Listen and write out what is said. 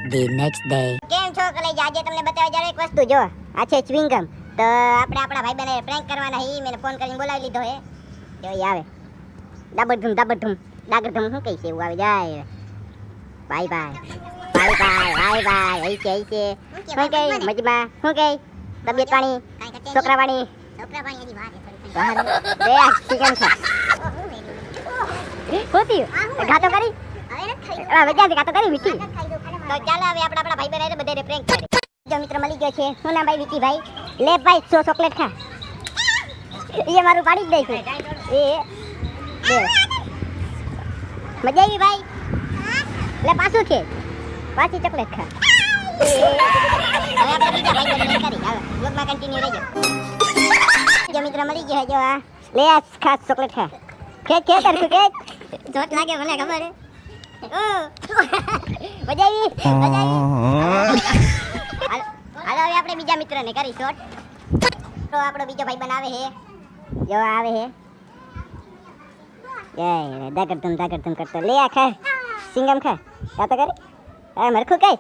The next day. કેમ છો કલેજ? આજે તમને બતાવવા જાવ એક વસ્તુ જો. આ છે ચ્વિંગમ. તો આપણે આપણા ભાઈબંધને પ્રેન્ક કરવાના હી મેને ફોન કરીને બોલાવી લીધો હે. જો ઈ આવે. દાબડધૂમ ડાગરધૂમ શું કહે છે એવું આવે જાય. Bye bye. Bye bye bye bye. આઈ છે શું કહે મજમાં શું કહે તબિયત પાણી છોકરા પાણી હજી વાર છે બે આ ચિકન છે હોતી ગાતો કરી હવે વજાતી ગાતો કરી મીઠી. તો ચાલો હવે આપણા ભાઈ બહેન બધે પ્રેન્ક કરે. જો મિત્ર મળી ગયો છે. શું નામ ભાઈ? વિકી ભાઈ. લે ભાઈ 100 ચોકલેટ ખા. એ મારું પાડી જ દે છે. એ બે મજા આવી ભાઈ? લે પાછું છે પાછી ચોકલેટ ખા. હવે આપણે બીજા ભાઈ બહેન કરી હવે વ્લોગમાં કન્ટિન્યુ રહેજો. જો મિત્ર મળી ગયો જો આ લે આ ખાસ ચોકલેટ ખા. કે કરતું કે જોટ લાગે મને ખબર હે. ઓ મજા આવી હાલો હવે આપણે બીજા મિત્રને કરી શોટ. તો આપણો બીજો ભાઈ બનાવે હે જો આવે હે દાગડધમ કરતો લે આ ખા સિંગમ ખા ગાતો કરે આ મરખું કઈ